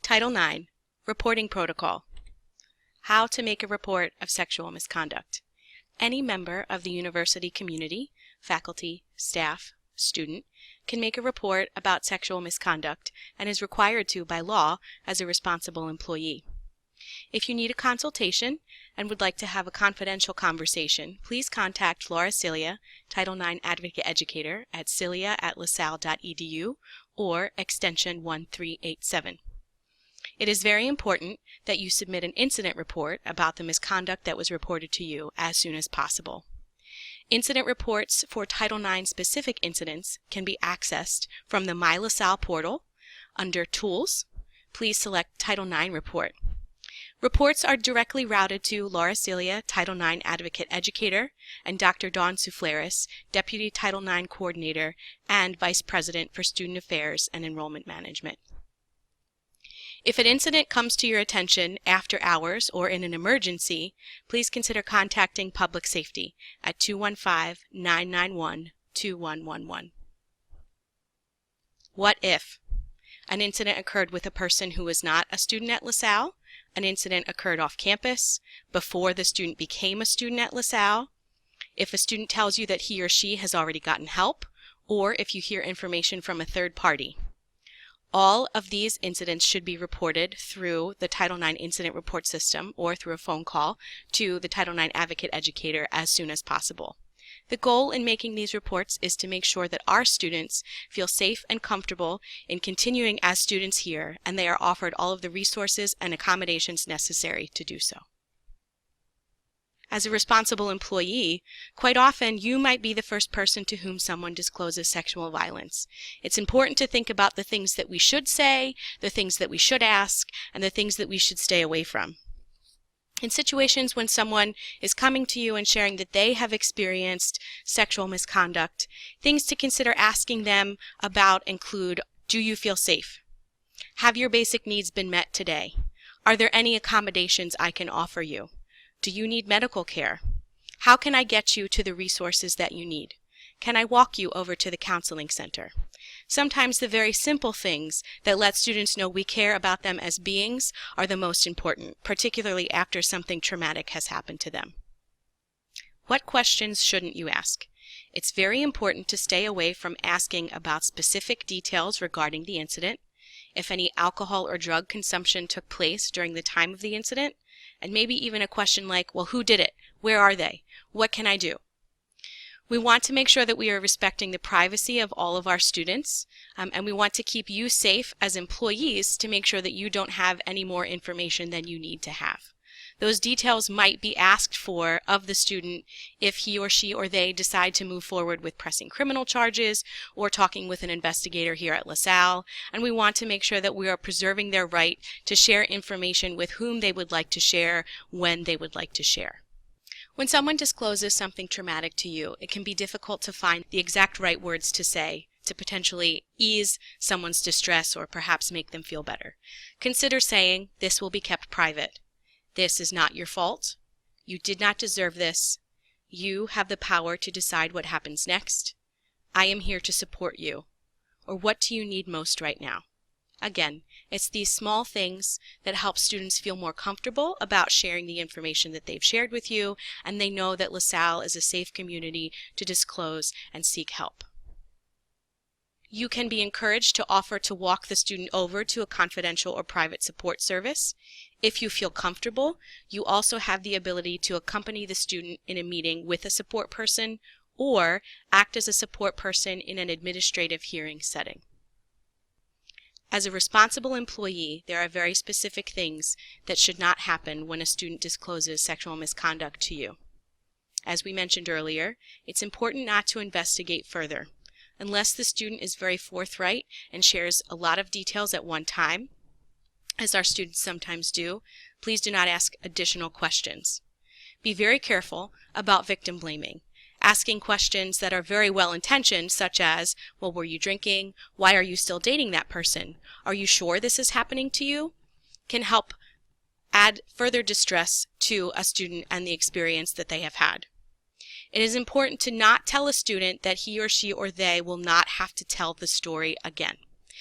Title IX, Reporting Protocol. How to make a report of sexual misconduct. Any member of the university community, faculty, staff, student, can make a report about sexual misconduct and is required to by law as a responsible employee. If you need a consultation and would like to have a confidential conversation, please contact Laura Cilia, Title IX Advocate Educator at cilia@lasalle.edu or extension 1387. It is very important that you submit an incident report about the misconduct that was reported to you as soon as possible. Incident reports for Title IX specific incidents can be accessed from the My LaSalle portal. Under Tools, please select Title IX Report. Reports are directly routed to Laura Cilia, Title IX Advocate Educator, and Dr. Dawn Souflaris, Deputy Title IX Coordinator and Vice President for Student Affairs and Enrollment Management. If an incident comes to your attention after hours or in an emergency, please consider contacting Public Safety at 215-991-2111. What if an incident occurred with a person who was not a student at LaSalle, an incident occurred off campus, before the student became a student at LaSalle, if a student tells you that he or she has already gotten help, or if you hear information from a third party? All of these incidents should be reported through the Title IX Incident Report System or through a phone call to the Title IX Advocate Educator as soon as possible. The goal in making these reports is to make sure that our students feel safe and comfortable in continuing as students here, and they are offered all of the resources and accommodations necessary to do so. As a responsible employee, quite often you might be the first person to whom someone discloses sexual violence. It's important to think about the things that we should say, the things that we should ask, and the things that we should stay away from. In situations when someone is coming to you and sharing that they have experienced sexual misconduct, things to consider asking them about include, do you feel safe? Have your basic needs been met today? Are there any accommodations I can offer you? Do you need medical care? How can I get you to the resources that you need? Can I walk you over to the counseling center? Sometimes the very simple things that let students know we care about them as beings are the most important, particularly after something traumatic has happened to them. What questions shouldn't you ask? It's very important to stay away from asking about specific details regarding the incident, if any alcohol or drug consumption took place during the time of the incident, and maybe even a question like, well, who did it? Where are they? What can I do? We want to make sure that we are respecting the privacy of all of our students, and we want to keep you safe as employees to make sure that you don't have any more information than you need to have. Those details might be asked for of the student if he or she or they decide to move forward with pressing criminal charges or talking with an investigator here at LaSalle, and we want to make sure that we are preserving their right to share information with whom they would like to share when they would like to share. When someone discloses something traumatic to you, it can be difficult to find the exact right words to say to potentially ease someone's distress or perhaps make them feel better. Consider saying, "This will be kept private. This is not your fault. You did not deserve this. You have the power to decide what happens next. I am here to support you." Or, "What do you need most right now?" Again, it's these small things that help students feel more comfortable about sharing the information that they've shared with you, and they know that LaSalle is a safe community to disclose and seek help. You can be encouraged to offer to walk the student over to a confidential or private support service. If you feel comfortable, you also have the ability to accompany the student in a meeting with a support person or act as a support person in an administrative hearing setting. As a responsible employee, there are very specific things that should not happen when a student discloses sexual misconduct to you. As we mentioned earlier, it's important not to investigate further. Unless the student is very forthright and shares a lot of details at one time, as our students sometimes do, please do not ask additional questions. Be very careful about victim blaming. Asking questions that are very well-intentioned, such as, well, were you drinking? Why are you still dating that person? Are you sure this is happening to you? Can help add further distress to a student and the experience that they have had. It is important to not tell a student that he or she or they will not have to tell the story again.